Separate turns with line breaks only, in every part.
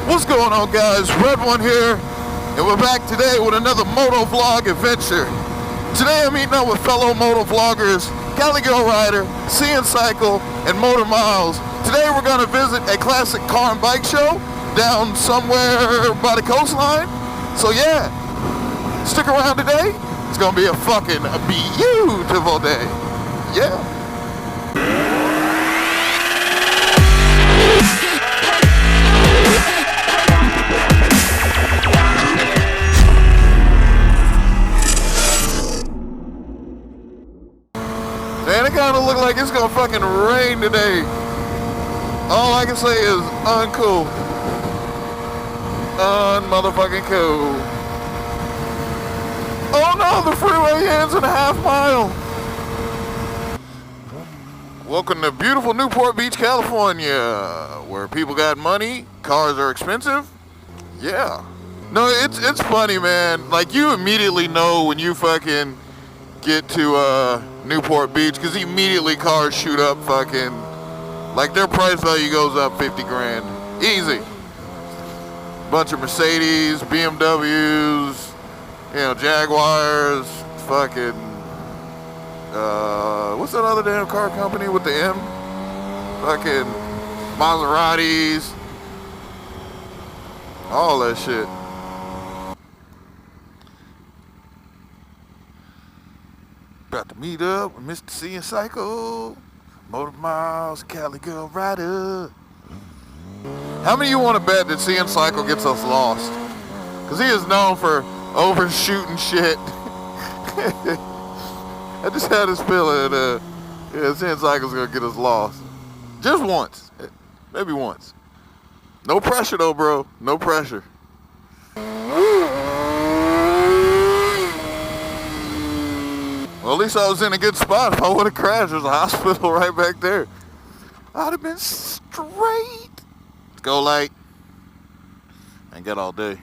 What's going on, guys? Red One here, and we're back today with another motovlog adventure. Today I'm meeting up with fellow motovloggers, Cali Girl Rider, CNCycle, and Motor Myles. Today we're going to visit a classic car and bike show down somewhere by the coastline. So yeah, stick around today. It's going to be a fucking beautiful day. Yeah. Man, it kind of look like it's gonna fucking rain today. All I can say is uncool. Unmotherfucking cool. Oh no, the freeway ends in a half mile. Welcome to beautiful Newport Beach, California, where people got money, cars are expensive. Yeah. No, it's funny, man. Like, you immediately know when you fucking get to Newport Beach, because immediately cars shoot up fucking, like, their price value goes up 50 grand. Easy. Bunch of Mercedes, BMWs, you know, Jaguars, fucking, what's that other damn car company with the M? Fucking Maseratis. All that shit. About to meet up with Mr. CNCycle, Motor Myles, Cali Girl Rider. How many of you want to bet that CNCycle gets us lost? Because he is known for overshooting shit. I just had this feeling that CNCycle's going to get us lost. Just once. Maybe once. No pressure though, bro. No pressure. Well, at least I was in a good spot. If I would have crashed, there's a hospital right back there. I'd have been straight. Let's go, light. Ain't got all day.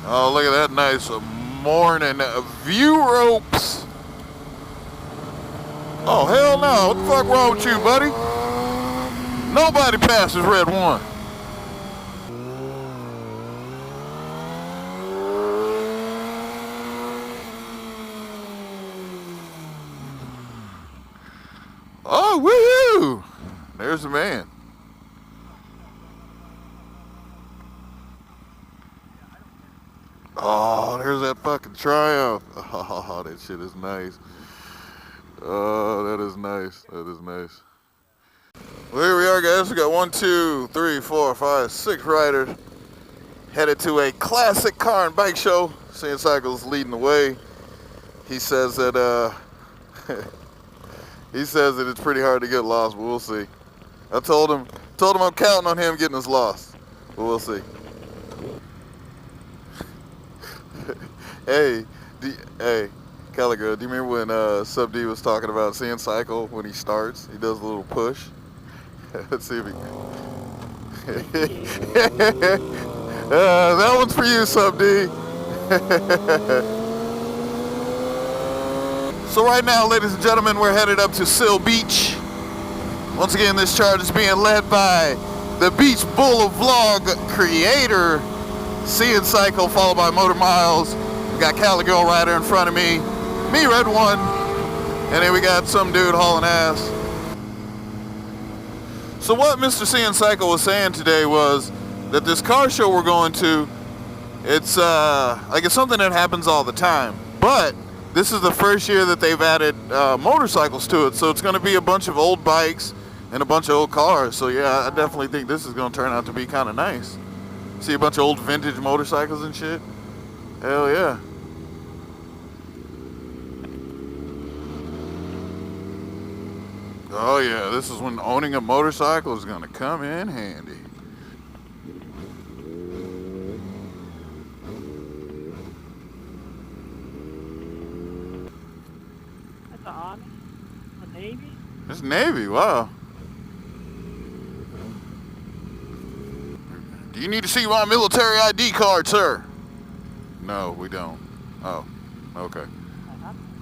Oh, look at that nice morning view ropes. Oh, hell no. What the fuck wrong with you, buddy? Nobody passes Red One. Oh, woohoo! There's the man. Oh, there's that fucking Triumph. Oh, that shit is nice. Oh, that is nice. That is nice. Well, here we are, guys. We got 1, 2, 3, 4, 5, 6 riders headed to a classic car and bike show. CNCycle's leading the way. He says that he says that it's pretty hard to get lost, but we'll see. I told him I'm counting on him getting us lost, but we'll see. Hey, Cali Girl, do you remember when Sub D was talking about CNCycle when he starts? He does a little push. Let's see if he... that one's for you, Sub D. So right now, ladies and gentlemen, we're headed up to Seal Beach. Once again, this charge is being led by the Beach Vlog creator, CNCycle, followed by Motor Myles. We got Cali Girl Rider in front of me Red One, and then we got some dude hauling ass. So what Mr. CNCycle was saying today was that this car show we're going to, it's like it's something that happens all the time, but this is the first year that they've added motorcycles to it, so it's going to be a bunch of old bikes and a bunch of old cars. So yeah, I definitely think this is going to turn out to be kind of nice. See a bunch of old vintage motorcycles and shit. Hell yeah. Oh yeah, this is when owning a motorcycle is going to come in handy.
That's an Army? A Navy?
It's Navy, wow. Do you need to see my military ID card, sir? No, we don't. Oh, okay.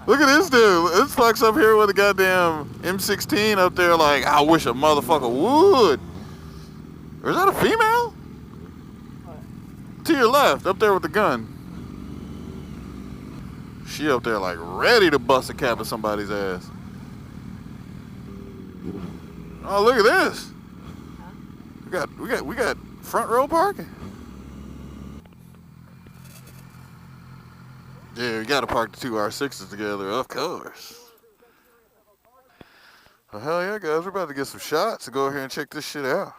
Look at this dude. This fuck's up here with a goddamn M16 up there like, I wish a motherfucker would. Or is that a female?
What?
To your left, up there with the gun. She up there like ready to bust a cap at somebody's ass. Oh, look at this.
Huh?
We got front row parking. Yeah, we gotta park the two R6s together, of course. Well, hell yeah, guys, we're about to get some shots, so go ahead and check this shit out.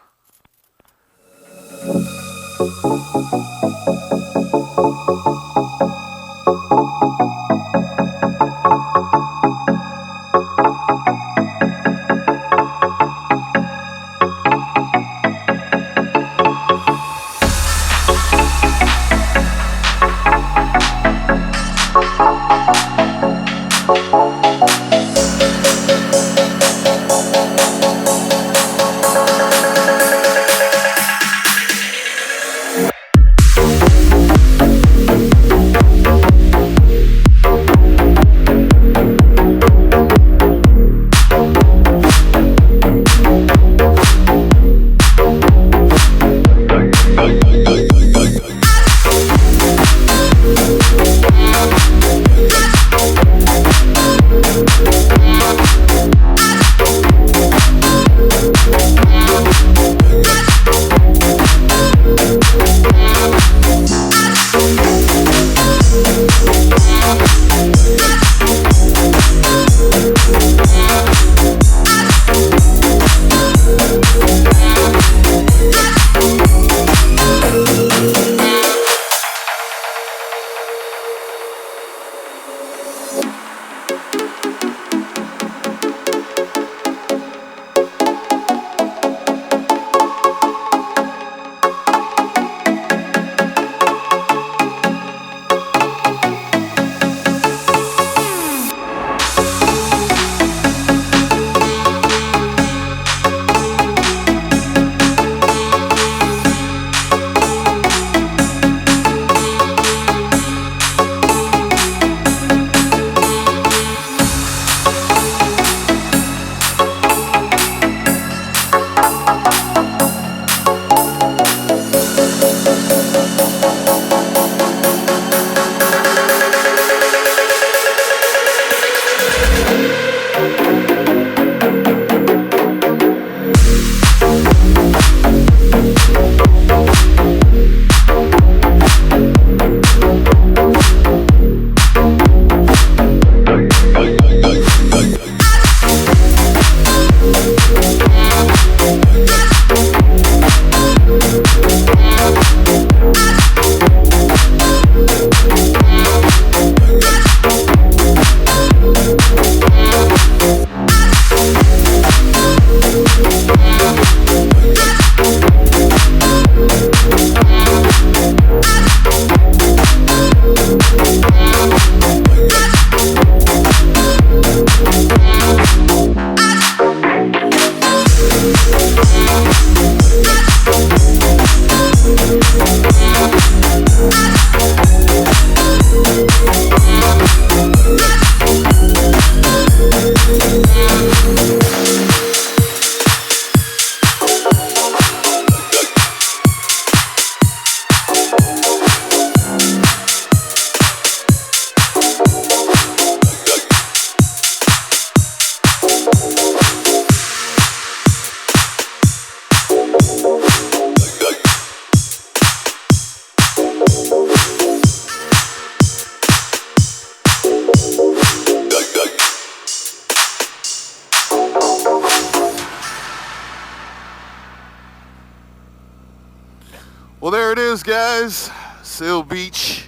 Well, there it is, guys. Seal Beach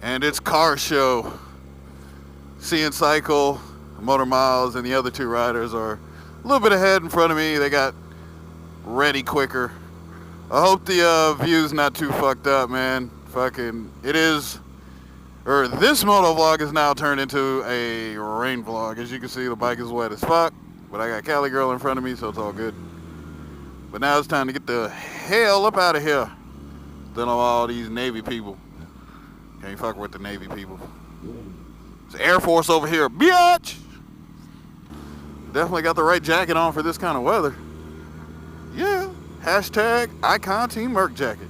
and its car show. CNCycle, Motor Myles, and the other two riders are a little bit ahead in front of me. They got ready quicker. I hope the view's not too fucked up, man. Fucking, it is, or this motovlog is now turned into a rain vlog. As you can see, the bike is wet as fuck, but I got Cali girl in front of me, so it's all good. But now it's time to get the hell up out of here. Don't know all these Navy people. Can't fuck with the Navy people. It's Air Force over here, bitch! Definitely got the right jacket on for this kind of weather. Yeah. Hashtag Icon Team Merc Jacket.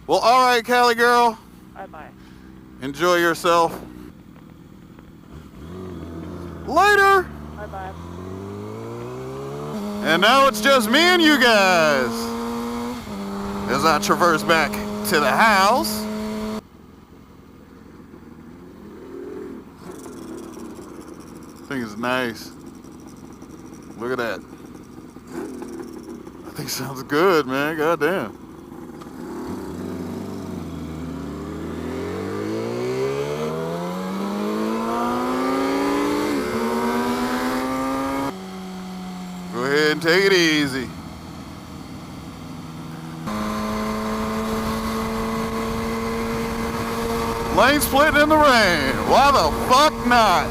Well, all right, Cali girl.
Bye-bye.
Enjoy yourself. Later.
Bye-bye.
And now it's just me and you guys. As I traverse back to the house. I think it's nice. Look at that. I think it sounds good, man. Goddamn. Go ahead and take it easy. Lane splitting in the rain. Why the fuck not?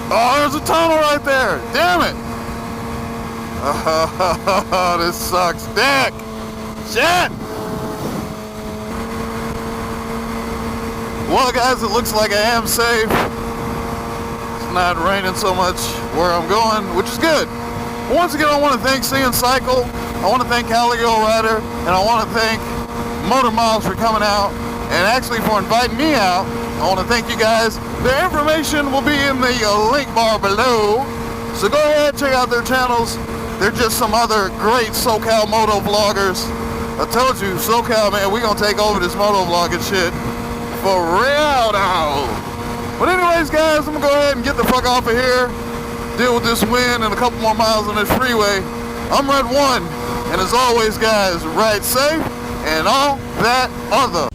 Oh, there's a tunnel right there. Damn it. Oh, this sucks dick. Shit. Well, guys, it looks like I am safe. It's not raining so much where I'm going, which is good. Once again, I want to thank CNCycle. I want to thank Cali Rider, and I want to thank Myles for coming out, and actually for inviting me out. I want to thank you guys. Their information will be in the link bar below, so go ahead and check out their channels. They're just some other great SoCal moto vloggers. I told you, SoCal, man, we gonna take over this moto vlogging shit for real now. But anyways, guys, I'm gonna go ahead and get the fuck off of here, deal with this wind and a couple more miles on this freeway. I'm Red One, and as always, guys, ride safe and all that other.